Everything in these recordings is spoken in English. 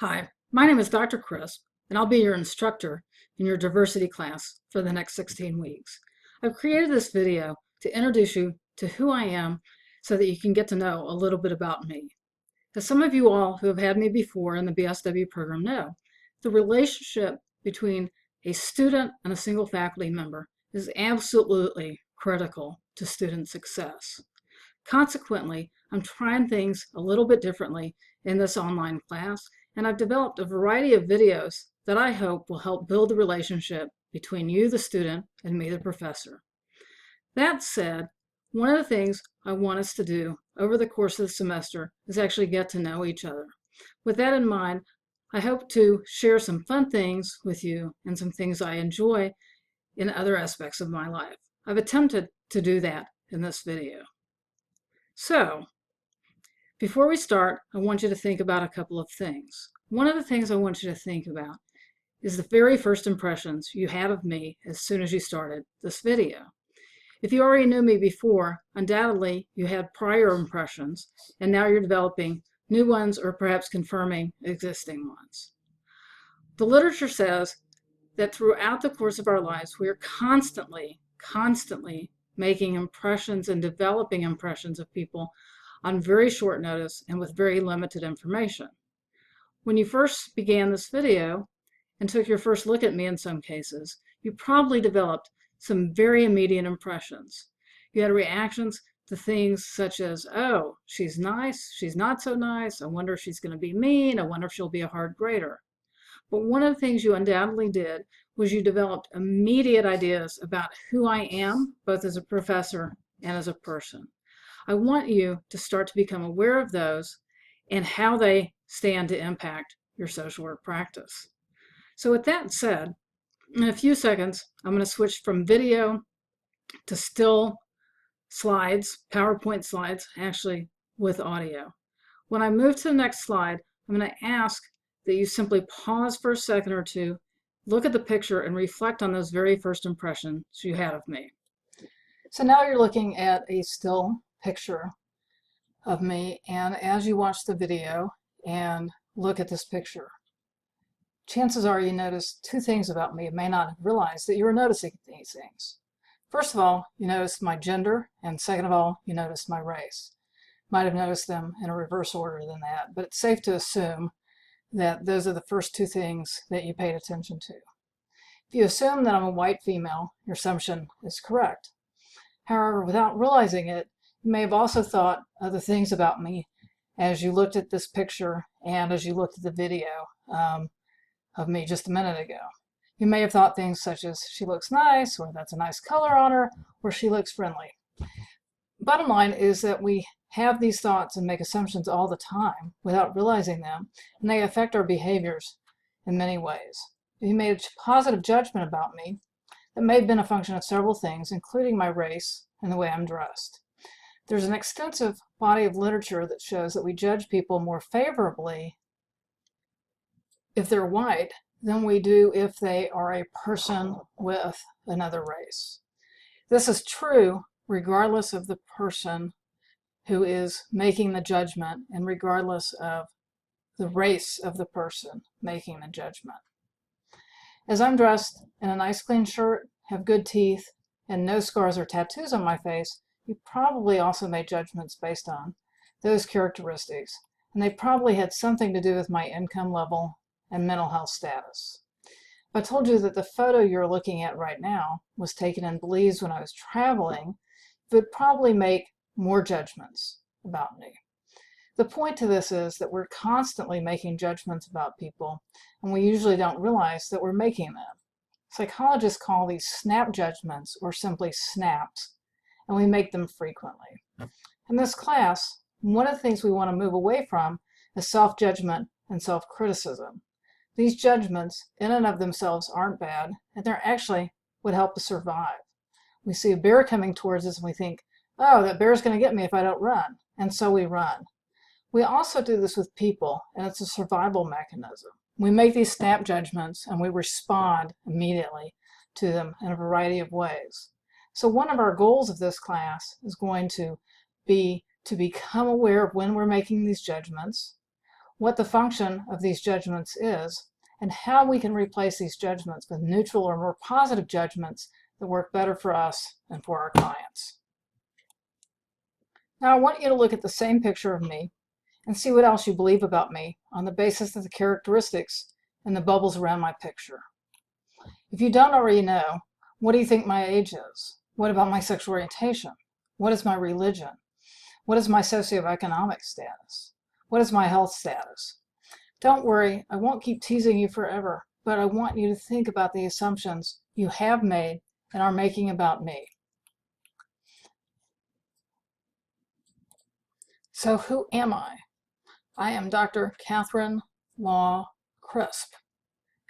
Hi, my name is Dr. Chris, and I'll be your instructor in your diversity class for the next 16 weeks. I've created this video to introduce you to who I am so that you can get to know a little bit about me. As some of you all who have had me before in the BSW program know, the relationship between a student and a single faculty member is absolutely critical to student success. Consequently, I'm trying things a little bit differently in this online class, and I've developed a variety of videos that I hope will help build the relationship between you, the student, and me, the professor. That said, one of the things I want us to do over the course of the semester is actually get to know each other. With that in mind, I hope to share some fun things with you and some things I enjoy in other aspects of my life. I've attempted to do that in this video. So, before we start, I want you to think about a couple of things. One of the things I want you to think about is the very first impressions you had of me as soon as you started this video. If you already knew me before, undoubtedly you had prior impressions, and now you're developing new ones or perhaps confirming existing ones. The literature says that throughout the course of our lives, we are constantly making impressions and developing impressions of people on very short notice and with very limited information. When you first began this video and took your first look at me in some cases, you probably developed some very immediate impressions. You had reactions to things such as, oh, she's nice, she's not so nice, I wonder if she's going to be mean, I wonder if she'll be a hard grader. But one of the things you undoubtedly did was you developed immediate ideas about who I am, both as a professor and as a person. I want you to start to become aware of those and how they stand to impact your social work practice. So with that said, in a few seconds, I'm going to switch from video to still slides, PowerPoint slides, actually with audio. When I move to the next slide, I'm going to ask that you simply pause for a second or two, look at the picture, and reflect on those very first impressions you had of me. So now you're looking at a still picture of me, and as you watch the video and look at this picture, chances are you notice two things about me. You may not have realized that you were noticing these things. First of all, you noticed my gender, and second of all, you noticed my race. Might have noticed them in a reverse order than that, but it's safe to assume that those are the first two things that you paid attention to. If you assume that I'm a white female, your assumption is correct. However, without realizing it, you may have also thought other things about me as you looked at this picture and as you looked at the video of me just a minute ago. You may have thought things such as, she looks nice, or that's a nice color on her, or she looks friendly. Bottom line is that we have these thoughts and make assumptions all the time without realizing them, and they affect our behaviors in many ways. If you made a positive judgment about me, that may have been a function of several things, including my race and the way I'm dressed. There's an extensive body of literature that shows that we judge people more favorably if they're white than we do if they are a person with another race. This is true regardless of the person who is making the judgment and regardless of the race of the person making the judgment. As I'm dressed in a nice clean shirt, have good teeth, and no scars or tattoos on my face, you probably also made judgments based on those characteristics, and they probably had something to do with my income level and mental health status. If I told you that the photo you're looking at right now was taken in Belize when I was traveling, it would probably make more judgments about me. The point to this is that we're constantly making judgments about people, and we usually don't realize that we're making them. Psychologists call these snap judgments, or simply snaps, and we make them frequently. In this class, one of the things we want to move away from is self-judgment and self-criticism. These judgments, in and of themselves, aren't bad, and they're actually what help us survive. We see a bear coming towards us and we think, oh, that bear's going to get me if I don't run, and so we run. We also do this with people, and it's a survival mechanism. We make these snap judgments and we respond immediately to them in a variety of ways. So one of our goals of this class is going to be to become aware of when we're making these judgments, what the function of these judgments is, and how we can replace these judgments with neutral or more positive judgments that work better for us and for our clients. Now I want you to look at the same picture of me and see what else you believe about me on the basis of the characteristics in the bubbles around my picture. If you don't already know, what do you think my age is? What about my sexual orientation? What is my religion? What is my socioeconomic status? What is my health status? Don't worry, I won't keep teasing you forever, but I want you to think about the assumptions you have made and are making about me. So who am I? I am Dr. Catherine Law Crisp.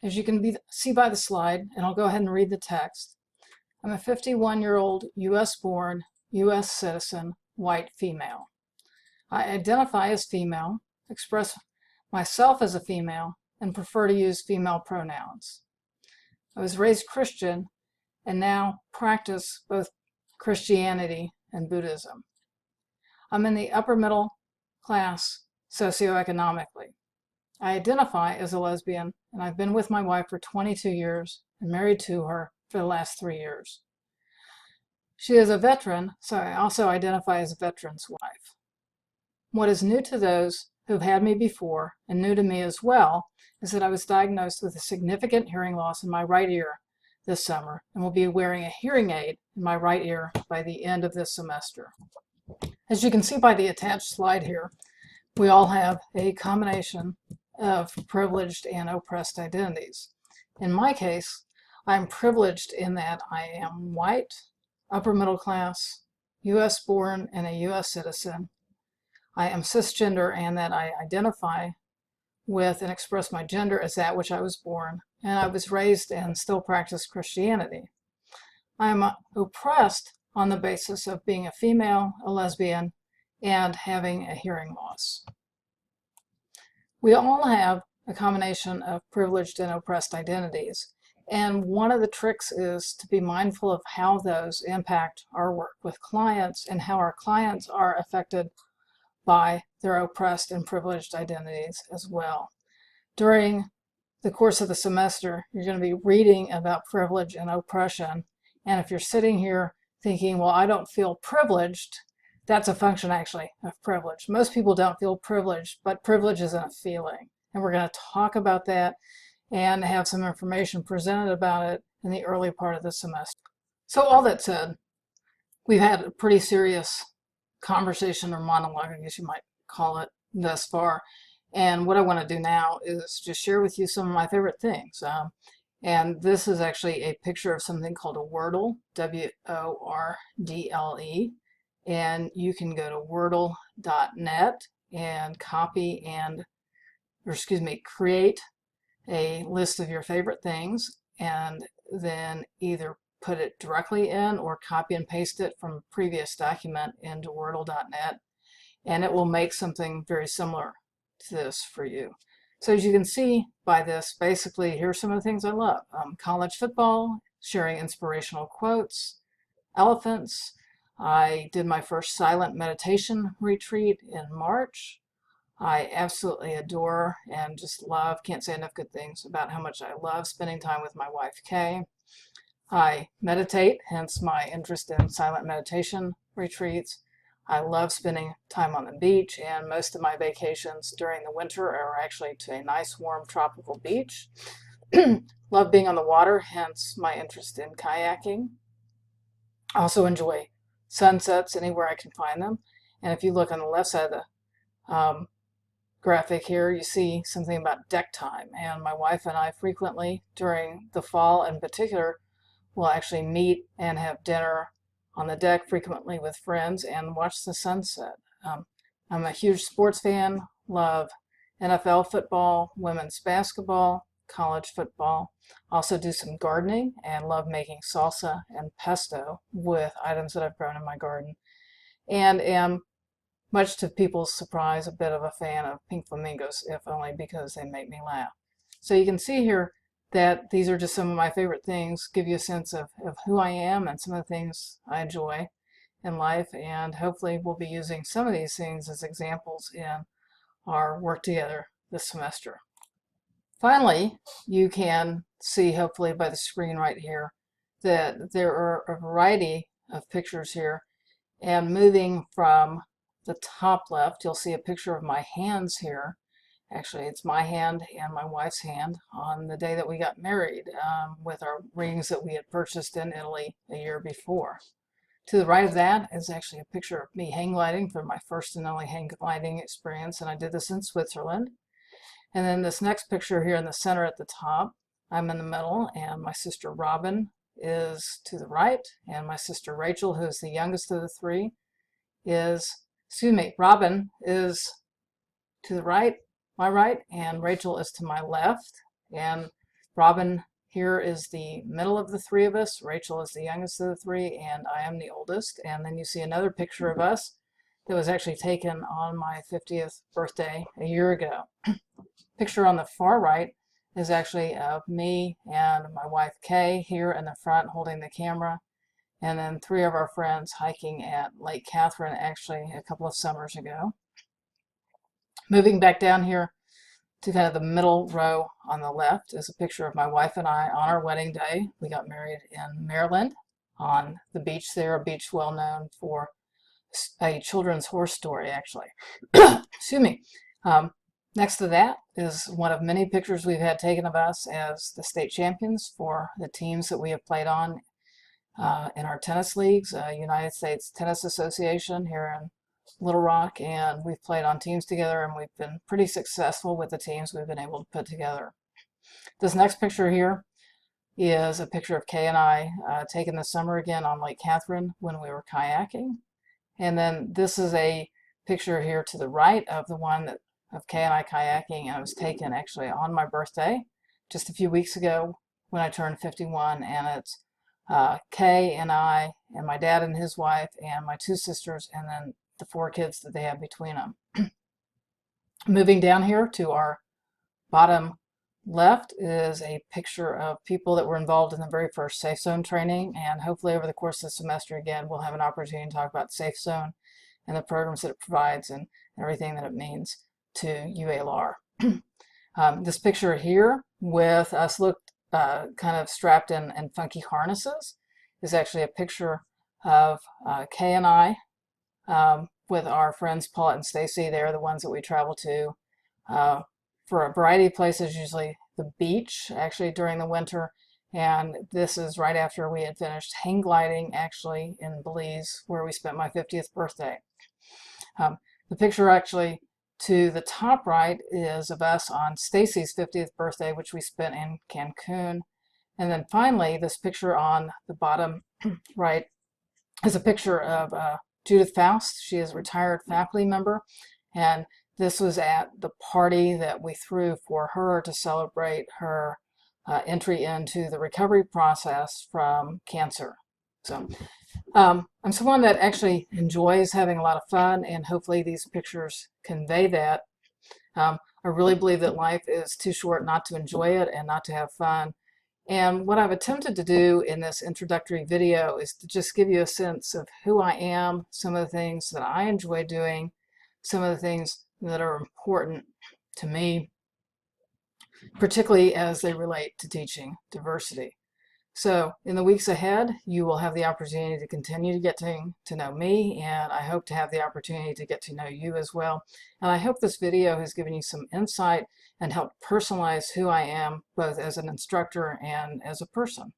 As you can see by the slide, and I'll go ahead and read the text, I'm a 51-year-old US-born, US citizen, white female. I identify as female, express myself as a female, and prefer to use female pronouns. I was raised Christian and now practice both Christianity and Buddhism. I'm in the upper middle class socioeconomically. I identify as a lesbian, and I've been with my wife for 22 years and married to her for the last 3 years. She is a veteran, so I also identify as a veteran's wife. What is new to those who've had me before, and new to me as well, is that I was diagnosed with a significant hearing loss in my right ear this summer and will be wearing a hearing aid in my right ear by the end of this semester. As you can see by the attached slide here, we all have a combination of privileged and oppressed identities. In my case, I'm privileged in that I am white, upper middle class, US born, and a US citizen. I am cisgender and that I identify with and express my gender as that which I was born, and I was raised and still practice Christianity. I am oppressed on the basis of being a female, a lesbian, and having a hearing loss. We all have a combination of privileged and oppressed identities, and one of the tricks is to be mindful of how those impact our work with clients and how our clients are affected by their oppressed and privileged identities as well. During the course of the semester, you're going to be reading about privilege and oppression, and if you're sitting here thinking, well, I don't feel privileged, that's a function actually of privilege. Most people don't feel privileged, but privilege isn't a feeling. And we're going to talk about that and have some information presented about it in the early part of the semester. So all that said, we've had a pretty serious conversation or monologue, I guess you might call it, thus far. And what I want to do now is just share with you some of my favorite things. And this is actually a picture of something called a Wordle, W-O-R-D-L-E. And you can go to wordle.net and create a list of your favorite things, and then either put it directly in or copy and paste it from a previous document into wordle.net, and it will make something very similar to this for you. So as you can see by this, basically here's some of the things I love. College football, sharing inspirational quotes, elephants. I did my first silent meditation retreat in March. I absolutely adore and just love, can't say enough good things about how much I love spending time with my wife, Kay. I meditate, hence my interest in silent meditation retreats. I love spending time on the beach, and most of my vacations during the winter are actually to a nice, warm, tropical beach. Love being on the water, hence my interest in kayaking. I also enjoy sunsets anywhere I can find them. And if you look on the left side of the graphic here, you see something about deck time. And my wife and I frequently, during the fall in particular, will actually meet and have dinner on the deck frequently with friends and watch the sunset. I'm a huge sports fan, love NFL football, women's basketball, college football. Also do some gardening and love making salsa and pesto with items that I've grown in my garden. And am, much to people's surprise, a bit of a fan of pink flamingos, if only because they make me laugh. So you can see here that these are just some of my favorite things, give you a sense of who I am and some of the things I enjoy in life, and hopefully we'll be using some of these things as examples in our work together this semester. Finally, you can see, hopefully by the screen right here, that there are a variety of pictures here. And moving from the top left, you'll see a picture of my hands here. Actually, it's my hand and my wife's hand on the day that we got married, with our rings that we had purchased in Italy a year before. To the right of that is actually a picture of me hang gliding for my first and only hang gliding experience, and I did this in Switzerland. And then this next picture here in the center at the top, I'm in the middle, and my sister Robin is to the right, and my sister Rachel, who is the youngest of the three, Robin is to the right, my right, and Rachel is to my left. And Robin here is the middle of the three of us. Rachel is the youngest of the three, and I am the oldest. And then you see another picture of us that was actually taken on my 50th birthday a year ago. Picture on the far right is actually of me and my wife Kay here in the front holding the camera, and then three of our friends hiking at Lake Catherine actually a couple of summers ago. Moving back down here to kind of the middle row on the left is a picture of my wife and I on our wedding day. We got married in Maryland on the beach there, a beach well known for a children's horse story, actually. Excuse me. Next to that is one of many pictures we've had taken of us as the state champions for the teams that we have played on in our tennis leagues, United States Tennis Association here in Little Rock, and we've played on teams together, and we've been pretty successful with the teams we've been able to put together. This next picture here is a picture of Kay and I taken this summer again on Lake Catherine when we were kayaking. And then this is a picture here to the right of the one that of Kay and I kayaking, and it was taken actually on my birthday just a few weeks ago when I turned 51, and it's Kay and I and my dad and his wife and my two sisters and then the four kids that they have between them. Moving down here to our bottom left is a picture of people that were involved in the very first Safe Zone training, and hopefully over the course of the semester again we'll have an opportunity to talk about Safe Zone and the programs that it provides and everything that it means to UALR. This picture here with us kind of strapped in funky harnesses is actually a picture of Kay and I with our friends Paulette and Stacy. They're the ones that we travel to for a variety of places, usually the beach actually during the winter, and this is right after we had finished hang gliding actually in Belize where we spent my 50th birthday. The picture actually to the top right is of us on Stacy's 50th birthday, which we spent in Cancun. And then finally, this picture on the bottom right is a picture of Judith Faust. She is a retired faculty member, and this was at the party that we threw for her to celebrate her entry into the recovery process from cancer. So I'm someone that actually enjoys having a lot of fun, and hopefully these pictures convey that. I really believe that life is too short not to enjoy it and not to have fun. And what I've attempted to do in this introductory video is to just give you a sense of who I am, some of the things that I enjoy doing, some of the things that are important to me, particularly as they relate to teaching diversity. So in the weeks ahead, you will have the opportunity to continue to get to know me, and I hope to have the opportunity to get to know you as well. And I hope this video has given you some insight and helped personalize who I am, both as an instructor and as a person.